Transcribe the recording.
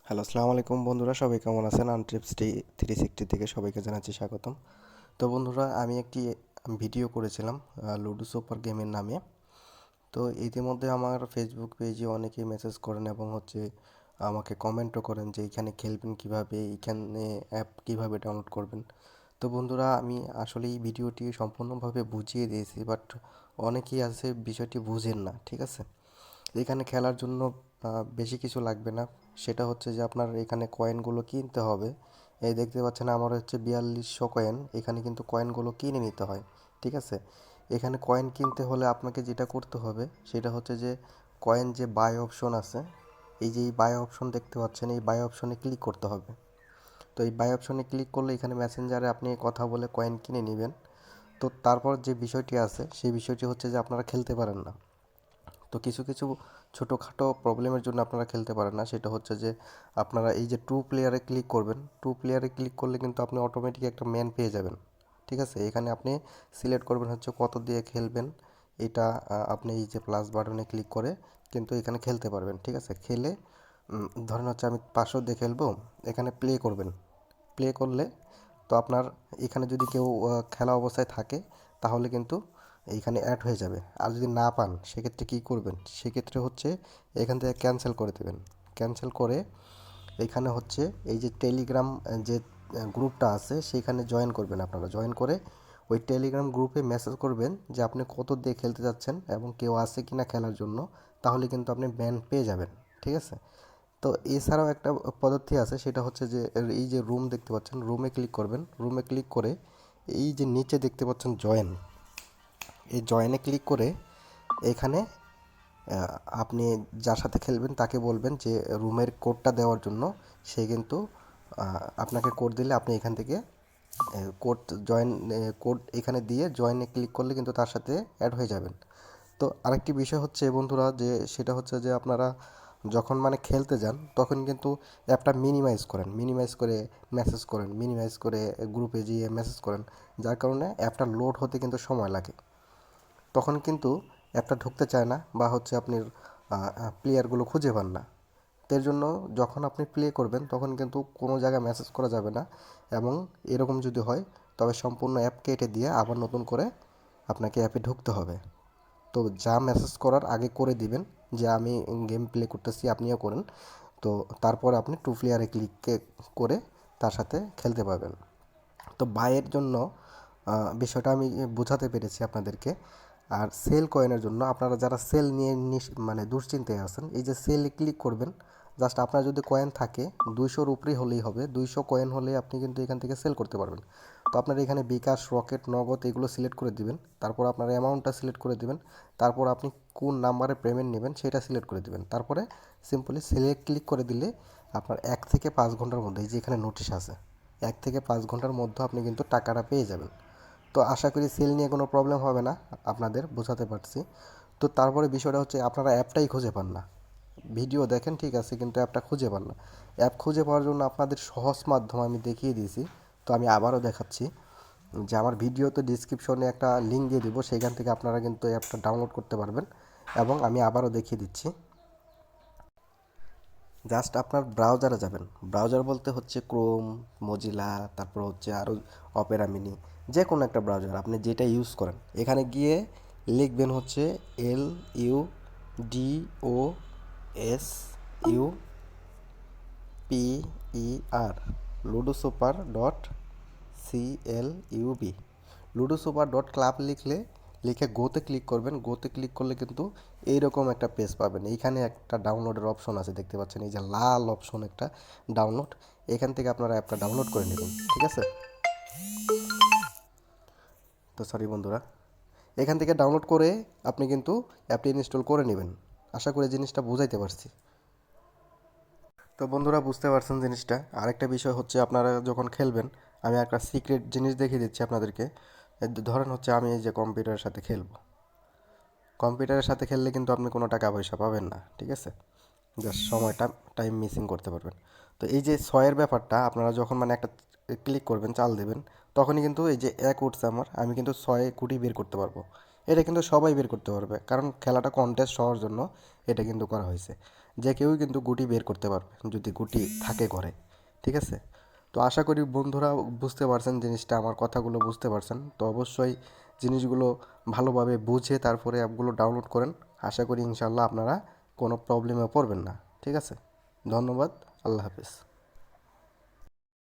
Hello, আসসালামু আলাইকুম বন্ধুরা, সবাই কেমন আছেন? টিপস360 থেকে সবাইকে জানাচ্ছি স্বাগতম। তো বন্ধুরা, আমি একটি ভিডিও করেছিলাম লুডো সুপার গেমের নামে। তো ইতিমধ্যে আমার ফেসবুক পেজে অনেকেই মেসেজ করেন এবং আমাকে কমেন্টও করেন যে এইখানে খেলবেন কিভাবে, এইখানে অ্যাপ কিভাবে ডাউনলোড করবেন। তো বন্ধুরা, আমি আসলে এই ভিডিওটি সম্পূর্ণভাবে বুঝিয়ে দিয়েছি, বাট অনেকেই আছে বিষয়টি বুঝেন না, ঠিক আছে? এখানে খেলার জন্য বেশি কিছু লাগবে না। সেটা হচ্ছে যে আপনার এখানে কয়েনগুলো কিনতে হবে। এই দেখতে পাচ্ছেন আমার হচ্ছে 4200 কয়েন। এখানে কিন্তু কয়েনগুলো কিনে নিতে হয়, ঠিক আছে? এখানে কয়েন কিনতে হলে আপনাকে যেটা করতে হবে সেটা হচ্ছে যে কয়েন যে বাই অপশন আছে, এই যে এই বাই অপশন দেখতে পাচ্ছেন, এই বাই অপশনে ক্লিক করতে হবে। তো এই বাই অপশনে ক্লিক করলে এখানে মেসেঞ্জারে আপনি কথা বলে কয়েন কিনে নেবেন। তো তারপর যে বিষয়টি আছে সেই বিষয়টি হচ্ছে যে আপনারা খেলতে পারেন না। তো কিছু কিছু ছোটোখাটো প্রবলেমের জন্য আপনারা খেলতে পারেন না। সেটা হচ্ছে যে আপনারা এই যে টু প্লেয়ারে ক্লিক করবেন, টু প্লেয়ারে ক্লিক করলে কিন্তু আপনি অটোমেটিক একটা ম্যান পেয়ে যাবেন, ঠিক আছে? এখানে আপনি সিলেক্ট করবেন হচ্ছে কত দিয়ে খেলবেন। এটা আপনি এই যে প্লাস বাটনে ক্লিক করে কিন্তু এখানে খেলতে পারবেন, ঠিক আছে? খেলে ধরেন হচ্ছে আমি 500 দিয়ে খেলবো, এখানে প্লে করবেন। প্লে করলে তো আপনার এখানে যদি কেউ খেলা অবস্থায় থাকে তাহলে কিন্তু এইখানে অ্যাড হয়ে যাবে। আর যদি না পান সেক্ষেত্রে কী করবেন? সেক্ষেত্রে হচ্ছে এখান থেকে ক্যান্সেল করে দেবেন। ক্যান্সেল করে এখানে হচ্ছে এই যে টেলিগ্রাম যে গ্রুপটা আছে সেইখানে জয়েন করবেন। আপনারা জয়েন করে ওই টেলিগ্রাম গ্রুপে মেসেজ করবেন যে আপনি কত দিয়ে খেলতে যাচ্ছেন এবং কেউ আছে কি না খেলার জন্য। তাহলে কিন্তু আপনি ব্যান পেয়ে যাবেন, ঠিক আছে? তো এছাড়াও একটা পদ্ধতি আছে, সেটা হচ্ছে যে এই যে রুম দেখতে পাচ্ছেন, রুমে ক্লিক করবেন। রুমে ক্লিক করে এই যে নিচে দেখতে পাচ্ছেন জয়েন, এই জয়েনে ক্লিক করে এখানে আপনি যার সাথে খেলবেন তাকে বলবেন যে রুমের কোডটা দেওয়ার জন্য। সে কিন্তু আপনাকে কোড দিলে আপনি এখান থেকে কোড জয়েন কোড এখানে দিয়ে জয়েনে ক্লিক করলে কিন্তু তার সাথে অ্যাড হয়ে যাবেন। তো আরেকটি বিষয় হচ্ছে বন্ধুরা, যে সেটা হচ্ছে যে আপনারা যখন মানে খেলতে যান তখন কিন্তু অ্যাপটা মিনিমাইজ করেন, মিনিমাইজ করে মেসেজ করেন, মিনিমাইজ করে গ্রুপে গিয়ে মেসেজ করেন, যার কারণে অ্যাপটা লোড হতে কিন্তু সময় লাগে। তখন কিন্তু অ্যাপটা ঢুকতে চায় না বা হচ্ছে আপনি প্লেয়ারগুলো খুঁজে পান না। এর জন্য যখন আপনি প্লে করবেন তখন কিন্তু কোনো জায়গায় মেসেজ করা যাবে না। এবং এরকম যদি হয় তবে সম্পূর্ণ অ্যাপ কেটে দিয়ে আবার নতুন করে আপনাকে অ্যাপে ঢুকতে হবে। তো যা মেসেজ করার আগে করে দিবেন যে আমি গেম প্লে করতেছি, আপনিও করেন। তো তারপর আপনি টু প্লেয়ারে ক্লিক করে তার সাথে খেলতে পারবেন। তো বাইয়ের জন্য বিষয়টা আমি বোঝাতে পেরেছি আপনাদেরকে। আর সেল কয়েনের জন্য আপনারা যারা সেল নিয়ে মানে দুশ্চিন্তায় আছেন, এই যে সেলে ক্লিক করবেন। জাস্ট আপনার যদি কয়েন থাকে 200-র উপরেই হলেই হবে, 200 কয়েন হলে আপনি কিন্তু এখান থেকে সেল করতে পারবেন। তো আপনার এখানে বিকাশ, রকেট, নগদ এগুলো সিলেক্ট করে দিবেন। তারপর আপনার অ্যামাউন্টটা সিলেক্ট করে দিবেন। তারপর আপনি কোন নাম্বারে পেমেন্ট নেবেন সেটা সিলেক্ট করে দিবেন। তারপরে সিম্পলি সিলেক্ট ক্লিক করে দিলে আপনার 1 থেকে 5 ঘন্টার মধ্যে, এই যে এখানে নোটিশ আছে, 1 থেকে 5 ঘন্টার মধ্যে আপনি কিন্তু টাকাটা পেয়ে যাবেন। তো আশা করি সেল নিয়ে কোনো প্রবলেম হবে না, আপনাদের বোঝাতে পারছি। তো তারপরে বিষয়টা হচ্ছে আপনারা অ্যাপটাই খুঁজে পান না। ভিডিও দেখেন ঠিক আছে, কিন্তু অ্যাপটা খুঁজে পান না। অ্যাপ খুঁজে পাওয়ার জন্য আপনাদের সহজ মাধ্যম আমি দেখিয়ে দিয়েছি। তো আমি আবারও দেখাচ্ছি যে আমার ভিডিওতে ডিসক্রিপশনে একটা লিঙ্ক দিয়ে দিব, সেখান থেকে আপনারা কিন্তু অ্যাপটা ডাউনলোড করতে পারবেন। এবং আমি আবারও দেখিয়ে দিচ্ছি। জাস্ট আপনার ব্রাউজারে যাবেন। ব্রাউজার বলতে হচ্ছে ক্রোম, মজিলা, তারপর হচ্ছে আরও অপেরা মিনি, যে কোনো একটা ব্রাউজার আপনি যেটা ইউজ করেন, এখানে গিয়ে লিখবেন হচ্ছে LUDOSUPER, ludosuper.club। ludosuper.club লিখে গোতে ক্লিক করবেন। গোতে ক্লিক করলে কিন্তু এইরকম একটা পেজ পাবেন। এইখানে একটা ডাউনলোডের অপশন আছে, দেখতে পাচ্ছেন এই যে লাল অপশন একটা, ডাউনলোড। এখান থেকে আপনারা অ্যাপটা ডাউনলোড করে নেবেন, ঠিক আছে? তো সরি বন্ধুরা, এখান থেকে ডাউনলোড করে আপনি কিন্তু অ্যাপটি ইনস্টল করে নেবেন। আশা করি জিনিসটা বুঝাইতে পারছি। তো বন্ধুরা, বুঝতে পারছেন জিনিসটা। আরেকটা বিষয় হচ্ছে আপনারা যখন খেলবেন, আমি একটা সিক্রেট জিনিস দেখিয়ে দিচ্ছি আপনাদেরকে। ধরেন হচ্ছে আমি এই যে কম্পিউটারের সাথে খেলবো, কম্পিউটারের সাথে খেললে কিন্তু আপনি কোনো টাকা পয়সা পাবেন না, ঠিক আছে? জাস্ট সময়টা টাইম মিসিং করতে পারবেন। তো এই যে ছয়ের ব্যাপারটা, আপনারা যখন মানে একটা ক্লিক করবেন, চাল দেবেন, তখনই কিন্তু এই যে এক উঠছে আমার, আমি কিন্তু 6 কোটি বের করতে পারবো। এটা কিন্তু সবাই বের করতে পারবে, কারণ খেলাটা কন্টেস্ট হওয়ার জন্য এটা কিন্তু করা হয়েছে। যে কেউই কিন্তু গুটি বের করতে পারবে যদি গুটি থাকে ঘরে, ঠিক আছে? তো আশা করি বন্ধুরা বুঝতে পারছেন জিনিসটা, আমার কথাগুলো বুঝতে পারছেন। তো অবশ্যই জিনিসগুলো ভালোভাবে বুঝে তারপরে অ্যাপগুলো ডাউনলোড করেন। আশা করি ইনশাল্লাহ আপনারা কোনো প্রবলেমে পড়বেন না, ঠিক আছে? ধন্যবাদ। আল্লাহ হাফেজ।